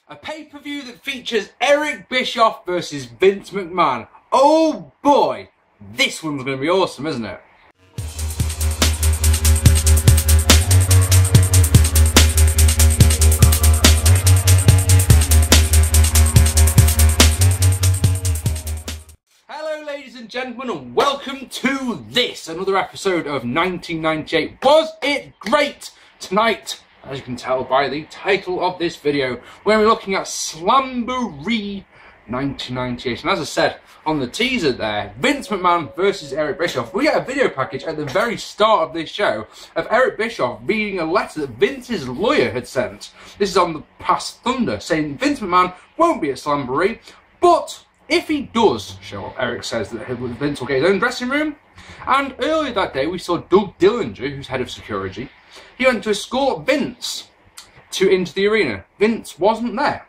A pay-per-view that features Eric Bischoff versus Vince McMahon. Oh boy, this one's going to be awesome, isn't it? Hello ladies and gentlemen, and welcome to this, another episode of 1998. Was it great? Tonight, as you can tell by the title of this video, we're going to be looking at Slamboree 1998. And as I said on the teaser there, Vince McMahon versus Eric Bischoff. We get a video package at the very start of this show of Eric Bischoff reading a letter that Vince's lawyer had sent. This is on the past Thunder, saying Vince McMahon won't be at Slamboree, but if he does show up, Eric says that Vince will get his own dressing room. And earlier that day, we saw Doug Dillinger, who's head of security. He went to escort Vince into the arena. Vince wasn't there.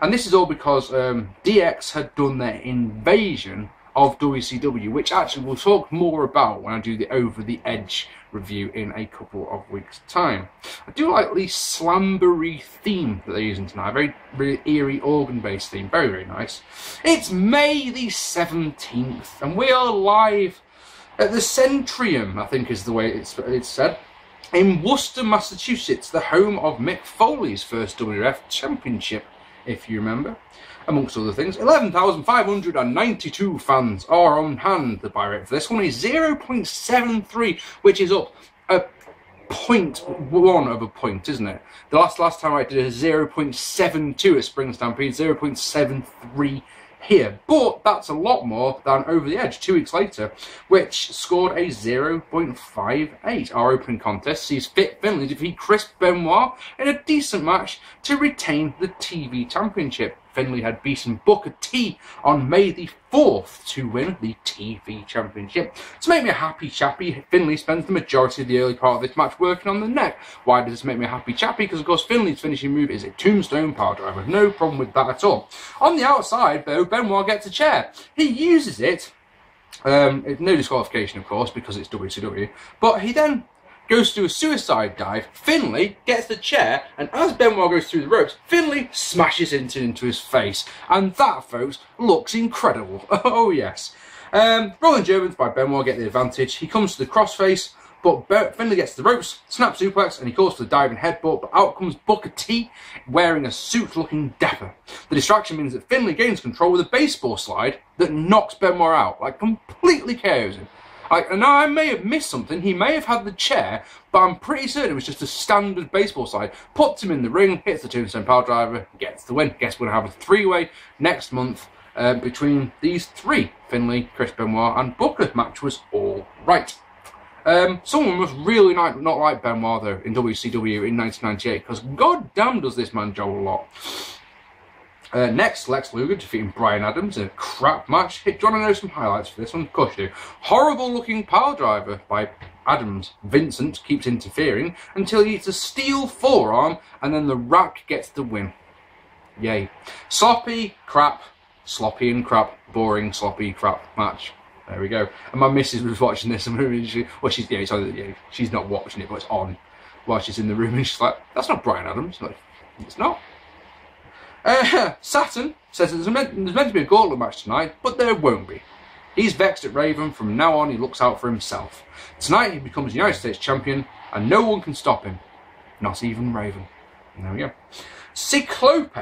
And this is all because DX had done their invasion of WCW, which actually we'll talk more about when I do the Over the Edge review in a couple of weeks' time. I do like the Slamboree theme that they're using tonight. Very, really eerie organ-based theme. Very, very nice. It's May the 17th, and we are live at the Centrum, I think is the way it's said, in Worcester, Massachusetts, the home of Mick Foley's first WWF Championship, if you remember. Amongst other things, 11,592 fans are on hand. The Buyrate for this one is 0.73, which is up a 0.1 of a point, isn't it? The last time I did a 0.72 at Spring Stampede, 0.73 here, but that's a lot more than Over the Edge 2 weeks later, which scored a 0.58. Our opening contest sees Finley defeat Chris Benoit in a decent match to retain the TV Championship. Finley had beaten Booker T on May the 4th to win the TV Championship. To make me a happy chappy, Finley spends the majority of the early part of this match working on the neck. Why does this make me a happy chappy? Because of course Finley's finishing move is a tombstone power driver. No problem with that at all. On the outside though, Benoit gets a chair. He uses it, no disqualification of course because it's WCW, but he then goes to do a suicide dive. Finley gets the chair, and as Benoit goes through the ropes, Finley smashes into his face. And that, folks, looks incredible. Oh, yes. Rolling Germans by Benoit get the advantage. He comes to the crossface, but Finley gets the ropes, snap suplex, and he calls for the diving headbutt, but out comes Booker T wearing a suit looking dapper. The distraction means that Finley gains control with a baseball slide that knocks Benoit out, like completely KOs him. Now, I may have missed something. He may have had the chair, but I'm pretty certain it was just a standard baseball slide. Puts him in the ring, hits the tombstone power driver, gets the win. Guess we're going to have a three-way next month between these three. Finley, Chris Benoit, and Booker. Match was all right. Someone must really not like Benoit, though, in WCW in 1998, because goddamn does this man jowl a lot. Next, Lex Luger defeating Bryan Adams in a crap match. Do you want to know some highlights for this one? Of course you do. Horrible looking power driver by Adams. Vincent keeps interfering until he hits a steel forearm and then the Rack gets the win. Yay. Sloppy, crap, sloppy and crap, boring, sloppy, crap match. There we go. And my missus was watching this and she's not watching it, but it's on while she's in the room and she's like, that's not Bryan Adams. Like, it's not. Saturn says that there's meant to be a gauntlet match tonight, but there won't be. He's vexed at Raven. From now on, he looks out for himself. Tonight, he becomes United States champion, and no one can stop him. Not even Raven. And there we go. Cyclope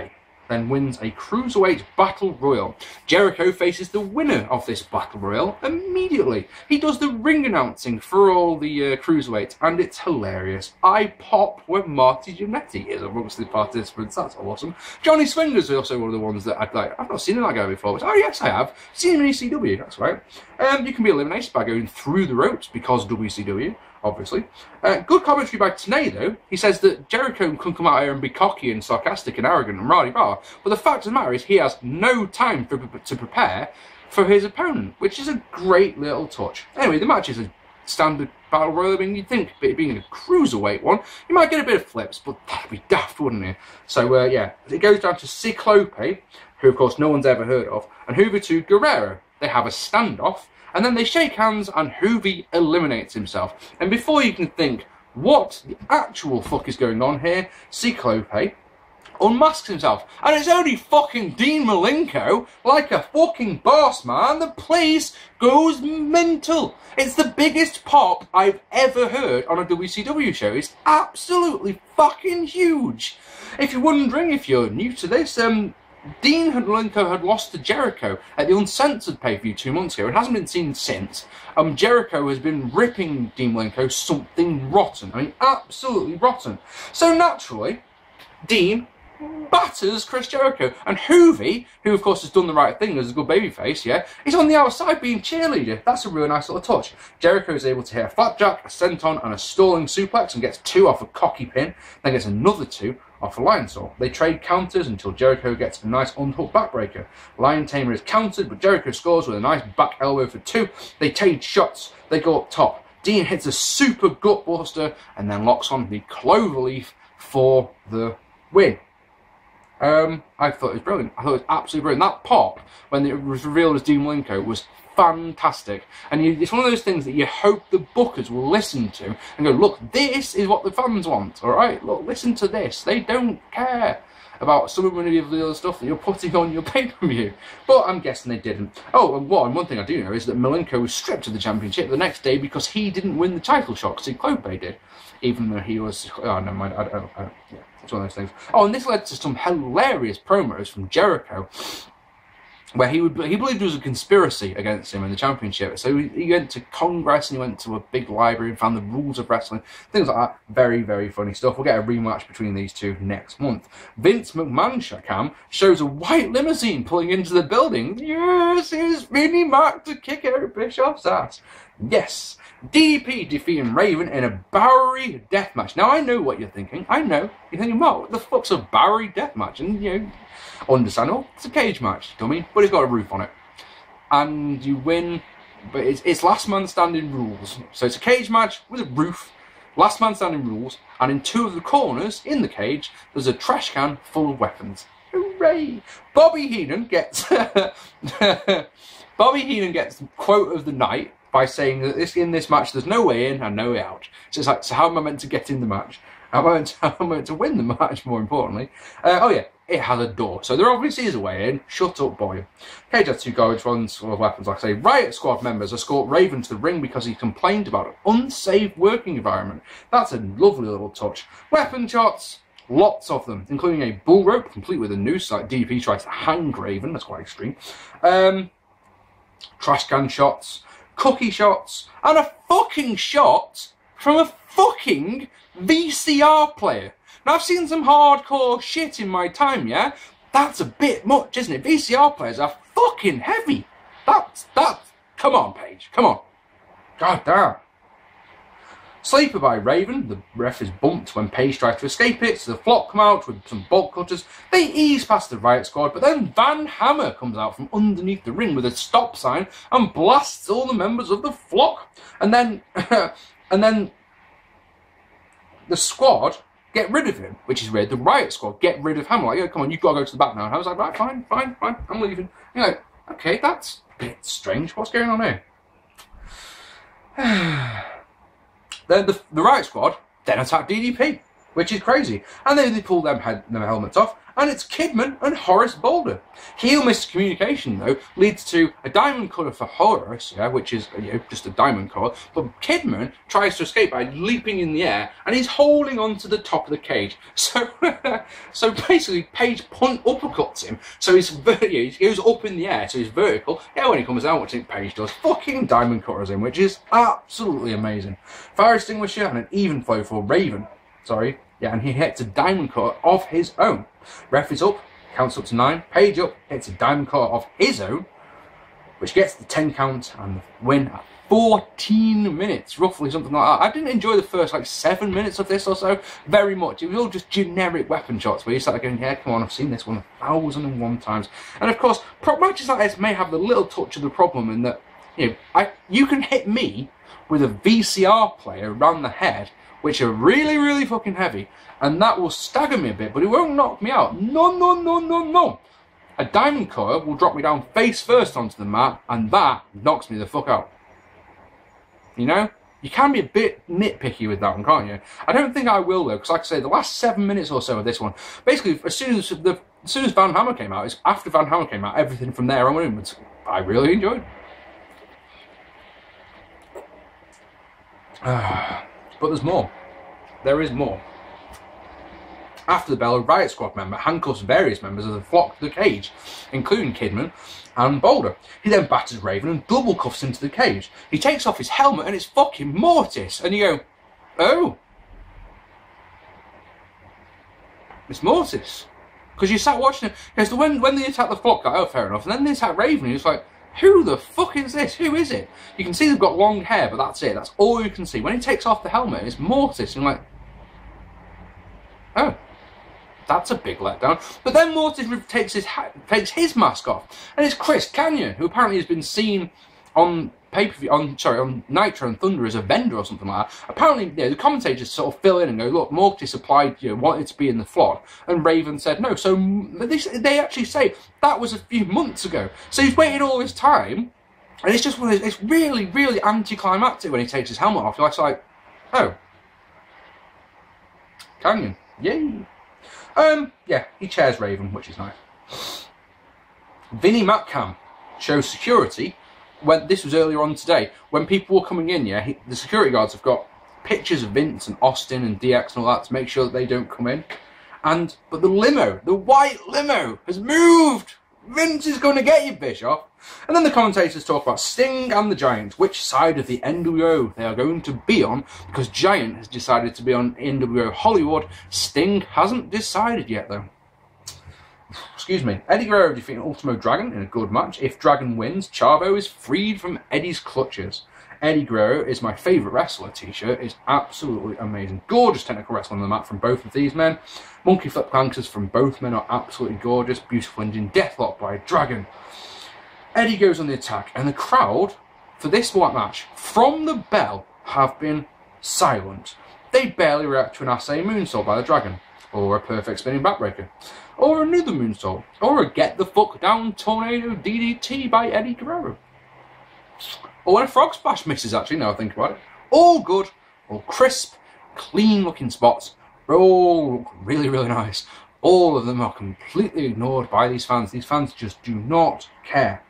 then wins a Cruiserweight Battle Royal. Jericho faces the winner of this Battle Royal immediately. He does the ring announcing for all the Cruiserweights, and it's hilarious. I pop when Marty Jannetty is amongst the participants. That's awesome. Johnny Swinger's also one of the ones that I've not seen that guy before. But, oh yes, I have. Seen him in ECW, that's right. You can be eliminated by going through the ropes because WCW. Obviously. Good commentary by Tenay, though. He says that Jericho can come out here and be cocky and sarcastic and arrogant and rah-rah, but the fact of the matter is he has no time to prepare for his opponent, which is a great little touch. Anyway, the match is a standard battle royal. I mean, you'd think, being a cruiserweight one, you might get a bit of flips, but that'd be daft, wouldn't it? So, yeah, it goes down to Cyclope, who, of course, no one's ever heard of, and Hoover to Guerrero. They have a standoff, and then they shake hands and Hoovy eliminates himself. And before you can think, what the actual fuck is going on here, Cyclope unmasks himself, and it's only fucking Dean Malenko, like a fucking boss man. The place goes mental. It's the biggest pop I've ever heard on a WCW show. It's absolutely fucking huge. If you're wondering, if you're new to this, Dean Malenko had lost to Jericho at the Uncensored pay-per-view 2 months ago. It hasn't been seen since. Jericho has been ripping Dean Malenko something rotten. I mean, absolutely rotten. So naturally, Dean batters Chris Jericho, and Hoovy, who of course has done the right thing as a good babyface, yeah, he's on the outside being cheerleader. That's a really nice little touch. Jericho is able to hit a flapjack, a senton, and a stalling suplex, and gets 2 off a cocky pin, then gets another 2 off a lion saw. They trade counters until Jericho gets a nice unhooked backbreaker. Lion Tamer is countered, but Jericho scores with a nice back elbow for 2. They trade shots. They go up top. Dean hits a super gutbuster and then locks on the cloverleaf for the win. I thought it was brilliant. I thought it was absolutely brilliant. That pop, when it was revealed as Dean Malenko, was fantastic. And it's one of those things that you hope the bookers will listen to and go, look, this is what the fans want, alright? Look, listen to this. They don't care about some of the other stuff that you're putting on your pay-per-view. But I'm guessing they didn't. Oh, and one thing I do know is that Malenko was stripped of the championship the next day because he didn't win the title shot, because Clope did. Even though he was... Oh, never mind. I don't yeah, it's one of those things. Oh, and this led to some hilarious promos from Jericho, where he believed there was a conspiracy against him in the championship. So he went to Congress and he went to a big library and found the rules of wrestling, things like that. Very, very funny stuff. We'll get a rematch between these two next month. Vince McMahon shows a white limousine pulling into the building. Yes, it's Vinnie Mac to kick Eric Bischoff's ass. Yes. DDP defeating Raven in a Bowery deathmatch. Now I know what you're thinking. I know. You're thinking, well, what the fuck's a Bowery deathmatch? And you know, understandable. It's a cage match, dummy, but it's got a roof on it, and you win. But it's last man standing rules. So it's a cage match with a roof, last man standing rules, and in 2 of the corners in the cage there's a trash can full of weapons. Hooray! Bobby Heenan gets Bobby Heenan gets the quote of the night by saying that in this match there's no way in and no way out. So it's like, so how am I meant to get in the match? How am I meant to win the match, more importantly? Oh yeah, it has a door. So there obviously is a way in. Shut up, boy. Cage has 2 garbage ones full of weapons, like I say. Riot Squad members escort Raven to the ring because he complained about an unsafe working environment. That's a lovely little touch. Weapon shots, lots of them, including a bull rope, complete with a noose, like DP tries to hang Raven. That's quite extreme. Trash can shots, cookie shots, and a fucking shot from a fucking VCR player. Now, I've seen some hardcore shit in my time, yeah? That's a bit much, isn't it? VCR players are fucking heavy. That's... Come on, Paige. Come on. God damn. Sleeper by Raven. The ref is bumped when Paige tries to escape it, so the flock come out with some bolt cutters. They ease past the Riot Squad, but then Van Hammer comes out from underneath the ring with a stop sign and blasts all the members of the flock. And then... and then... the squad get rid of him, which is weird. The Riot Squad get rid of Hammer. Like, oh, come on, you've got to go to the back now. And I was like, right, fine, I'm leaving. You're like, okay, that's a bit strange. What's going on here? Then the Riot Squad then attack DDP, which is crazy. And then they pull their helmets off, and it's Kidman and Horace Boulder. Heel miscommunication, though, leads to a diamond cutter for Horace, yeah, which is just a diamond cutter. But Kidman tries to escape by leaping in the air, and he's holding onto the top of the cage. So, so basically, Paige uppercuts him. So he goes up in the air, so he's vertical. Yeah, when he comes down, which I think Paige does, fucking diamond cutters him, which is absolutely amazing. Fire extinguisher and an even flow for Raven. Sorry. Yeah, and he hits a diamond cutter of his own. Ref is up, counts up to 9. Paige up, hits a diamond cutter of his own, which gets the 10 count and the win at 14 minutes, roughly, something like that. I didn't enjoy the first, 7 minutes of this or so very much. It was all just generic weapon shots where you start going, yeah, come on, I've seen this one 1,001 times. And of course, matches like this may have a little touch of the problem in that, you can hit me with a VCR player around the head, which are really, really fucking heavy, and that will stagger me a bit, but it won't knock me out. No. A diamond cutter will drop me down face first onto the mat, and that knocks me the fuck out. You know? You can be a bit nitpicky with that one, can't you? I don't think I will, though, because like I say, the last 7 minutes or so of this one, basically, as soon as Van Hammer came out, after Van Hammer came out, everything from there on, I really enjoyed. But there's more. There is more. After the bell, a Riot Squad member handcuffs various members of the flock to the cage, including Kidman and Boulder. He then batters Raven and double cuffs him to the cage. He takes off his helmet and it's fucking Mortis. And you go, oh. It's Mortis. Because you sat watching it. Because when they attack the flock, like, oh, fair enough. And then they attack Raven and it's like, who the fuck is this? Who is it? You can see they've got long hair, but that's it. That's all you can see. When he takes off the helmet, it's Mortis. And you're like, oh. That's a big letdown. But then Mortis takes his mask off, and it's Chris Kanyon, who apparently has been seen on pay-per-view, on Nitro and Thunder as a vendor or something like that. Apparently, the commentators sort of fill in and go, "Look, Mortis applied, wanted to be in the flock," and Raven said no. So they actually say that was a few months ago. So he's waited all this time, and it's just one of those, it's really, really anticlimactic when he takes his helmet off. You're like, oh, Kanyon, yay. Yeah, he chairs Raven, which is nice. Vinnie Metcalf shows security when this was earlier on today. When people were coming in, the security guards have got pictures of Vince and Austin and DX and all that to make sure that they don't come in. But the limo, the white limo, has moved. Vince is going to get you, Bischoff. And then the commentators talk about Sting and the Giant, which side of the NWO they are going to be on, because Giant has decided to be on NWO Hollywood. Sting hasn't decided yet, though. Excuse me. Eddie Guerrero defeating Ultimo Dragon in a good match. If Dragon wins, Chavo is freed from Eddie's clutches. Eddie Guerrero is my favourite wrestler t-shirt. It's absolutely amazing. Gorgeous technical wrestling on the mat from both of these men. Monkey flip plankers from both men are absolutely gorgeous. Beautiful engine. Deathlock by Dragon. Eddie goes on the attack, and the crowd for this match, from the bell, have been silent. They barely react to an assay moonsault by the Dragon, or a perfect spinning backbreaker, or another moonsault, or a get the fuck down tornado DDT by Eddie Guerrero. Or when a frog splash misses, actually, now I think about it. All good, all crisp, clean looking spots, all really, really nice. All of them are completely ignored by these fans. These fans just do not care.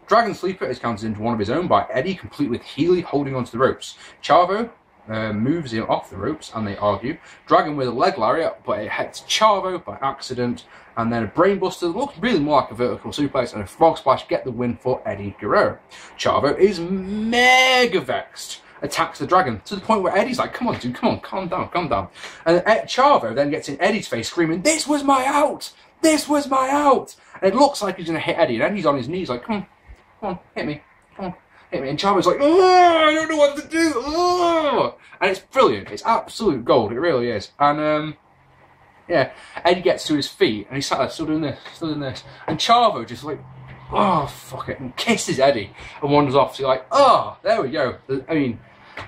Dragon Sleeper is counted into one of his own by Eddie, complete with Healy holding onto the ropes. Chavo moves him off the ropes and they argue. Dragon with a leg lariat, but it hits Chavo by accident. And then a brainbuster that looks really more like a vertical suplex and a frog splash get the win for Eddie Guerrero. Chavo is mega vexed. Attacks the Dragon to the point where Eddie's like, come on, dude, come on, calm down, calm down. And Chavo then gets in Eddie's face screaming, this was my out! This was my out! And it looks like he's going to hit Eddie, and Eddie's on his knees like, come on, hit me, come on, hit me. And Chavo's like, oh, I don't know what to do, oh! And it's brilliant, it's absolute gold, it really is. And, yeah, Eddie gets to his feet, and he's sat there still doing this, and Chavo just like, oh, fuck it, and kisses Eddie, and wanders off. So you're like, oh, there we go. I mean,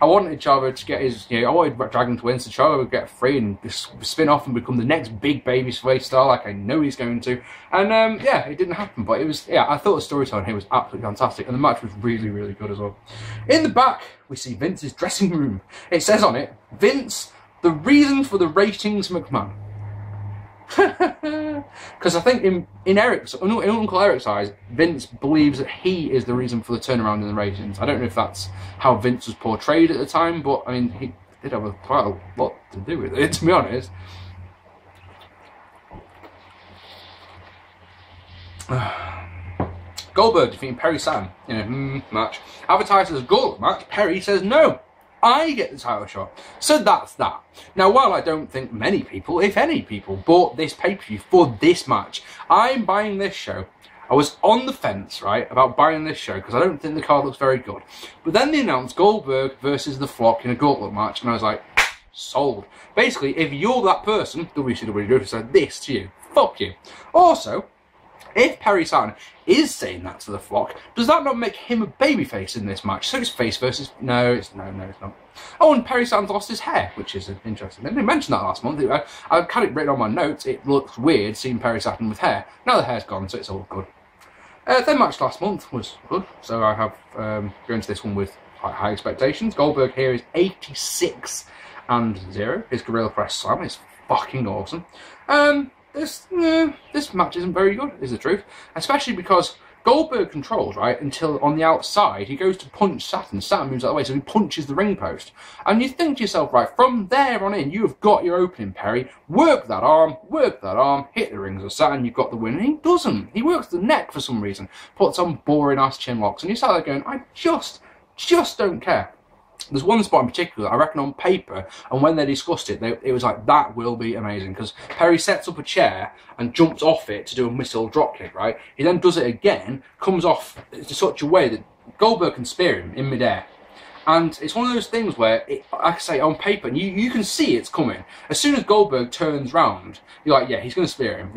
I wanted Chavo to get his, I wanted Dragon to win, so Chavo would get free and just spin off and become the next big baby face star, like I know he's going to. And yeah, it didn't happen, but it was, I thought the storytelling here was absolutely fantastic, and the match was really, really good as well. In the back, we see Vince's dressing room. It says on it, Vince, the reason for the ratings McMahon. Because I think in Uncle Eric's eyes, Vince believes that he is the reason for the turnaround in the ratings. I don't know if that's how Vince was portrayed at the time, but I mean, he did have quite a lot to do with it, to be honest. Goldberg defeating Perry Saturn in a match. Advertised as a Goldberg match, Perry says no. I get the title shot. So that's that. Now, while I don't think many people, if any people, bought this pay-per-view for this match, I'm buying this show. I was on the fence, right, about buying this show because I don't think the card looks very good. But then they announced Goldberg versus The Flock in a gauntlet match, and I was like, sold. Basically, if you're that person, WCW said this to you, fuck you. Also, if Perry Saturn is saying that to The Flock, does that not make him a babyface in this match? So it's face versus... No, it's not. Oh, and Perry Saturn's lost his hair, which is interesting. I didn't mention that last month. I had it written on my notes. It looks weird seeing Perry Saturn with hair. Now the hair's gone, so it's all good. Their match last month was good, so I have going to this one with quite high expectations. Goldberg here is 86-0. His Gorilla Press Slam is fucking awesome. This match isn't very good, is the truth. Especially because Goldberg controls, right, until on the outside he goes to punch Saturn. Saturn moves out of the way, so he punches the ring post. And you think to yourself, right, from there on in, you have got your opening, Perry. Work that arm, hit the rings of Saturn, you've got the win. And he doesn't. He works the neck for some reason. Puts on boring-ass chin locks. And you start there going, I just don't care. There's one spot in particular, I reckon on paper, and when they discussed it, it was like, that will be amazing, because Perry sets up a chair and jumps off it to do a missile dropkick, right? He then does it again, comes off in such a way that Goldberg can spear him in midair. And it's one of those things where, like I say, on paper, and you can see it's coming. As soon as Goldberg turns round, you're like, yeah, he's going to spear him,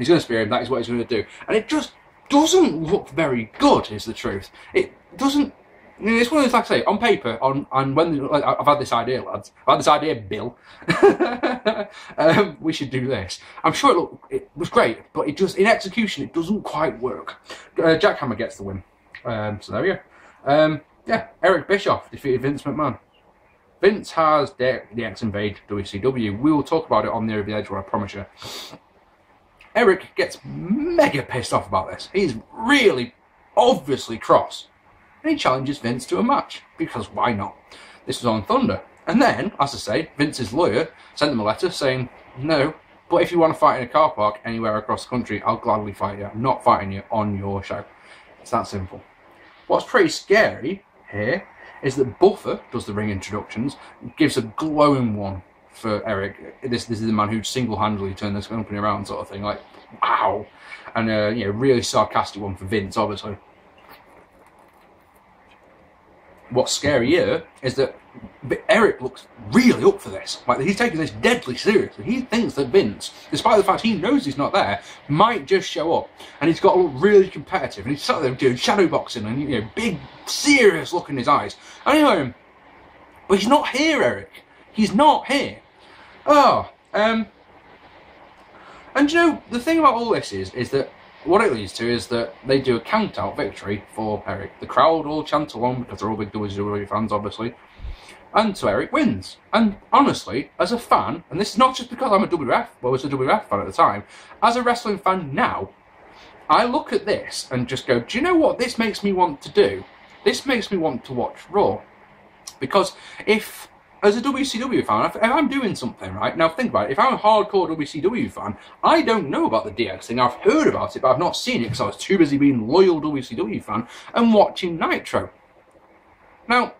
that is what he's going to do. And it just doesn't look very good, is the truth. It doesn't. It's one of those, like I say, on paper, and when I've had this idea, lads. I've had this idea, Bill. We should do this. I'm sure it was great, but it just, in execution, it doesn't quite work. Jackhammer gets the win. So there we go. Yeah, Eric Bischoff defeated Vince McMahon. Vince has the X-Invade WCW. We will talk about it on the Over the Edge, I promise you. Eric gets mega pissed off about this. He's really, obviously cross. And he challenges Vince to a match, because why not? This was on Thunder. And then, as I say, Vince's lawyer sent them a letter saying, no, but if you want to fight in a car park anywhere across the country, I'll gladly fight you. I'm not fighting you on your show. It's that simple. What's pretty scary here is that Buffer does the ring introductions, gives a glowing one for Eric. This is the man who single-handedly turned this company around, sort of thing, like, wow. And, you know, really sarcastic one for Vince, obviously. What's scary here is that Eric looks really up for this. Like, he's taking this deadly seriously. He thinks that Vince, despite the fact he knows he's not there, might just show up. And he's got to look really competitive. And he's sat there doing shadow boxing and, you know, big, serious look in his eyes. And anyway, but he's not here, Eric. He's not here. Oh, and you know, the thing about all this is that what it leads to is that they do a count-out victory for Eric. The crowd all chant along because they're all big WWE fans, obviously. And so Eric wins. And honestly, as a fan, and this is not just because I'm a WWF, well, I was a WWF fan at the time, as a wrestling fan now, I look at this and just go, do you know what this makes me want to do? This makes me want to watch Raw. Because if, as a WCW fan, if I'm doing something, right, now think about it, if I'm a hardcore WCW fan, I don't know about the DX thing. I've heard about it, but I've not seen it because I was too busy being a loyal WCW fan and watching Nitro. Now,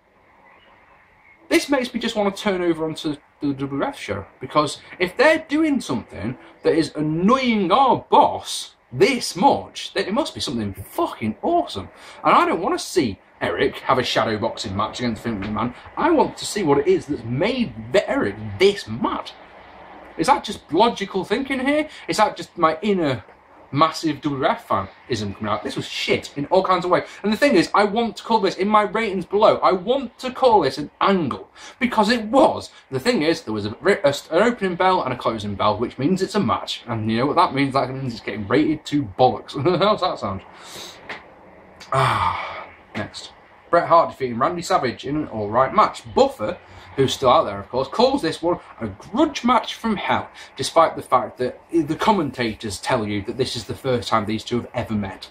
this makes me just want to turn over onto the WWF show, because if they're doing something that is annoying our boss this much, then it must be something fucking awesome. And I don't want to see Eric have a shadow boxing match against Finley, man. I want to see what it is that's made Eric this mad. Is that just logical thinking here? Is that just my inner massive WWF fanism coming out? This was shit in all kinds of ways. And the thing is, I want to call this, in my ratings below, I want to call this an angle. Because it was. The thing is, there was an opening bell and a closing bell, which means it's a match. And you know what that means? That means it's getting rated to bollocks. How's that sound? Next. Bret Hart defeating Randy Savage in an alright match. Buffer, who's still out there of course, calls this one a grudge match from hell, despite the fact that the commentators tell you that this is the first time these two have ever met.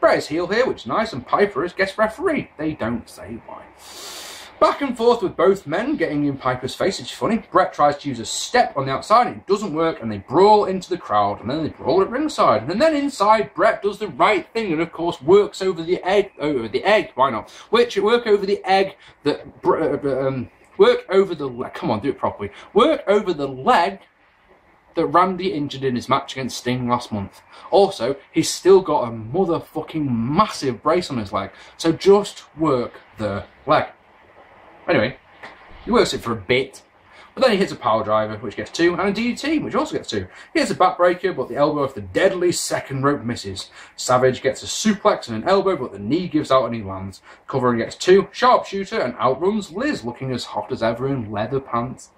Bret is heel here, which is nice, and Piper is guest referee. They don't say why. Back and forth with both men getting in Piper's face, which is funny. Bret tries to use a step on the outside, and it doesn't work, and they brawl into the crowd, and then they brawl at ringside. And then inside, Bret does the right thing, and of course works over the egg, why not? Work over the egg that, work over the leg, come on, do it properly. Work over the leg that Randy injured in his match against Sting last month. Also, he's still got a motherfucking massive brace on his leg, so just work the leg. Anyway, he works it for a bit, but then he hits a power driver, which gets 2, and a DDT, which also gets 2. He hits a backbreaker, but the elbow of the deadly second rope misses. Savage gets a suplex and an elbow, but the knee gives out and he lands. Covering gets 2, sharpshooter, and outruns Liz, looking as hot as ever in leather pants.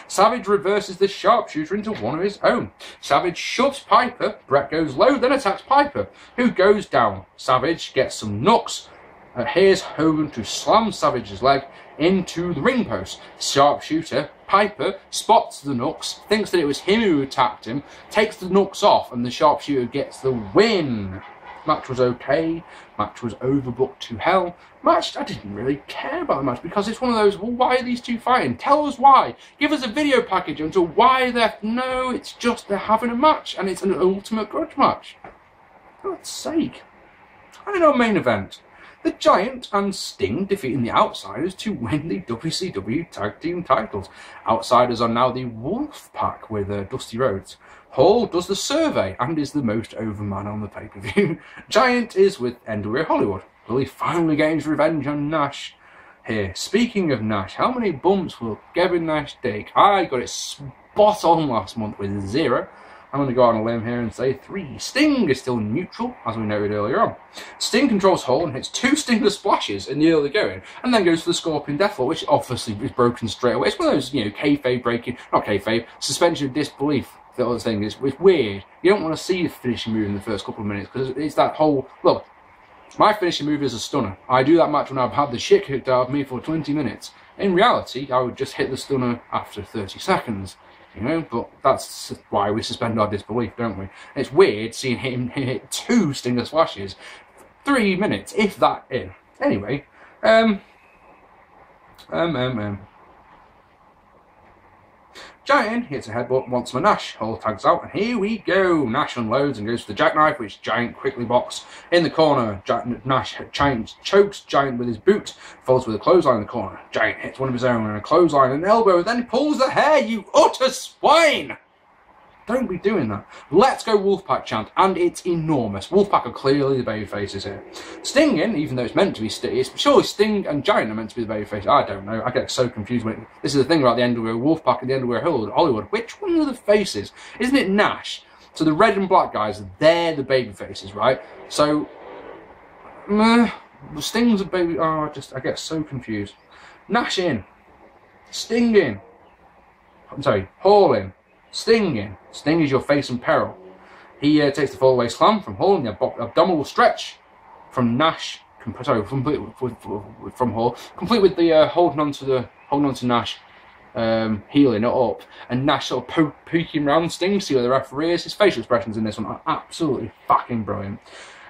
Savage reverses the sharpshooter into one of his own. Savage shoves Piper, Bret goes low, then attacks Piper, who goes down. Savage gets some knocks, Here's Hogan to slam Savage's leg into the ring post. Sharpshooter, Piper, spots the Nooks, thinks that it was him who attacked him, takes the Nooks off, and the Sharpshooter gets the win. Match was okay. Match was overbooked to hell. Match, I didn't really care about the match because it's one of those, well, why are these two fighting? Tell us why. Give us a video package until why they're... No, it's just they're having a match, and it's an ultimate grudge match. For God's sake. And in our main event, the Giant and Sting defeating the Outsiders to win the WCW Tag Team titles. Outsiders are now the Wolfpack with Dusty Rhodes. Hall does the survey and is the most over man on the pay-per-view. Giant is with NWA Hollywood. Will he finally get his revenge on Nash? Here, speaking of Nash, how many bumps will Kevin Nash take? I got it spot on last month with 0. I'm going to go on a limb here and say 3. Sting is still neutral, as we noted earlier on. Sting controls Hall and hits 2 Stinger splashes in the early going, and then goes for the Scorpion Deathlock, which obviously is broken straight away. It's one of those, you know, kayfabe breaking, not kayfabe, suspension of disbelief. The other thing is, it's weird. You don't want to see the finishing move in the first couple of minutes, because it's that whole, look, my finishing move is a stunner. I do that match when I've had the shit kicked out of me for 20 minutes. In reality, I would just hit the stunner after 30 seconds. You know, but that's why we suspend our disbelief, don't we? It's weird seeing him hit 2 Stinger splashes, 3 minutes, if that in. Anyway, Giant hits a headbutt once more Nash. Hall tags out, and here we go. Nash unloads and goes for the jackknife, which Giant quickly blocks in the corner. Nash chokes Giant with his boot, follows with a clothesline in the corner. Giant hits one of his own and a clothesline and an elbow, then pulls the hair, you utter swine! Don't be doing that. Let's go Wolfpack chant, and it's enormous. Wolfpack are clearly the babyfaces here. Sting in, even though it's meant to be Sting, surely Sting and Giant are meant to be the babyfaces. I don't know. I get so confused when this is the thing about the NWA Wolfpack and the NWA Hollywood. Which one are the faces? Isn't it Nash? So the red and black guys, they're the babyfaces, right? So, Sting's a baby. Oh, I get so confused. Nash in, Sting in. I'm sorry, Hall in. Sting in. Sting is your face in peril. He takes the fallaway slam from Hall and the abdominal stretch from Nash. Sorry, from Hall, complete with the holding on to Nash, healing it up, and Nash sort of poking round Sting. See where the referee is. His facial expressions in this one are absolutely fucking brilliant.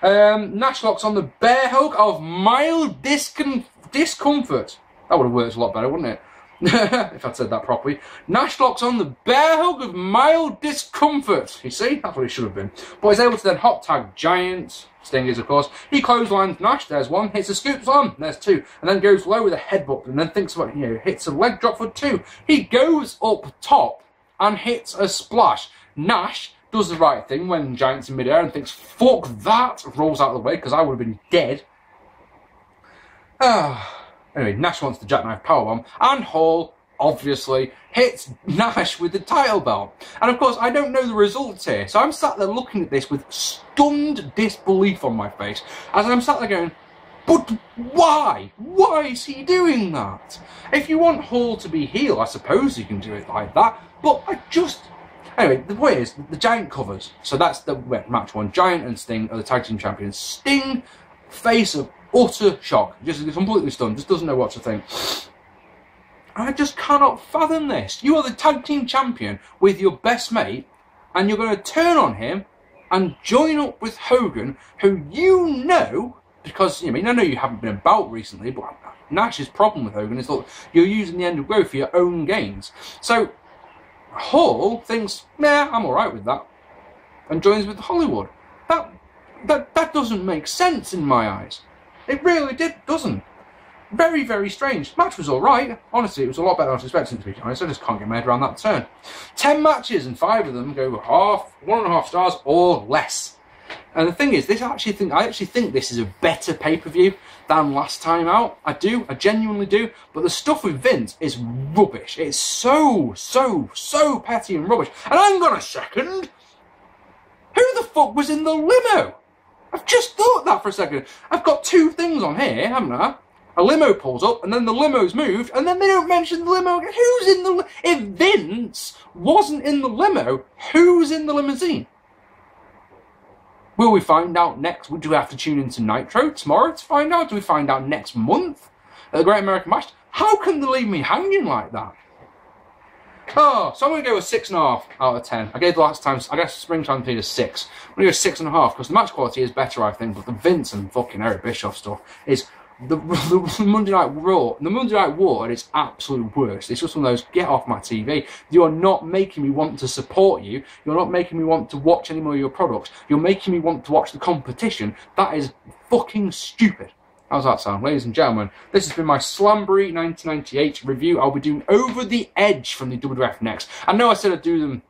Nash locks on the bear hug of mild discomfort. That would have worked a lot better, wouldn't it? If I'd said that properly. Nash locks on the bear hug of mild discomfort. You see? That's what it should have been. But he's able to then hot tag Giant. Sting is, of course. He clotheslines Nash. There's 1. Hits a scoop slam. There's 2. And then goes low with a headbutt. And then thinks about, you know, hits a leg drop for 2. He goes up top and hits a splash. Nash does the right thing when Giant's in midair and thinks, fuck that. Rolls out of the way because I would have been dead. Anyway, Nash wants the jackknife powerbomb, and Hall, obviously, hits Nash with the title belt. And of course, I don't know the results here, so I'm sat there looking at this with stunned disbelief on my face, as I'm sat there going, but why? Why is he doing that? If you want Hall to be heel, I suppose you can do it like that, but I just... Anyway, the point is, the Giant covers, so that's the match 1. Giant and Sting are the tag team champions. Sting, face of utter shock, just completely stunned, just doesn't know what to think. I just cannot fathom this. You are the tag team champion with your best mate, and you're going to turn on him and join up with Hogan, who you know, because, I know you haven't been about recently, but Nash's problem with Hogan is, look, you're using the NWO for your own gains. So, Hall thinks, nah, I'm alright with that, and joins with Hollywood. That doesn't make sense in my eyes. It really doesn't. Very, very strange. Match was alright. Honestly, it was a lot better than I was expecting, to be honest. I just can't get my head around that turn. 10 matches, and 5 of them go 1.5 stars or less. And the thing is, I actually think this is a better pay-per-view than last time out. I genuinely do. But the stuff with Vince is rubbish. It's so petty and rubbish. And hang on a second. Who the fuck was in the limo? I've just thought that for a second. I've got 2 things on here, haven't I? A limo pulls up, and then the limo's moved, and then they don't mention the limo again. Who's in the... If Vince wasn't in the limo, who's in the limousine? Will we find out next? Do we have to tune into Nitro tomorrow to find out? Do we find out next month at the Great American Bash? How can they leave me hanging like that? Oh, so I'm going to go a 6.5 out of 10. I gave the last time, I guess Springtime did a 6. I'm going to go 6.5 because the match quality is better, I think, but the Vince and fucking Eric Bischoff stuff is the Monday Night Raw. The Monday Night War at its absolute worst. It's just one of those, get off my TV. You're not making me want to support you. You're not making me want to watch any more of your products. You're making me want to watch the competition. That is fucking stupid. How's that sound? Ladies and gentlemen, this has been my Slamboree 1998 review. I'll be doing Over the Edge from the WWF next. I know I said I'd do them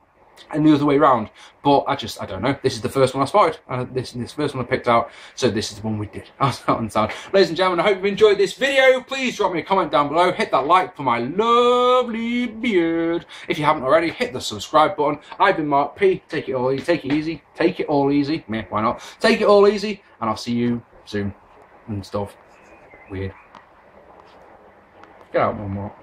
and the other way around, but I don't know. This is the first one I spotted. This first one I picked out, so this is the one we did. How's that one sound? Ladies and gentlemen, I hope you enjoyed this video. Please drop me a comment down below. Hit that like for my lovely beard. If you haven't already, hit the subscribe button. I've been Mark P. Take it all easy. Take it easy. Take it all easy. Meh, why not? Take it all easy, and I'll see you soon. And stuff. Weird. Get out, one more.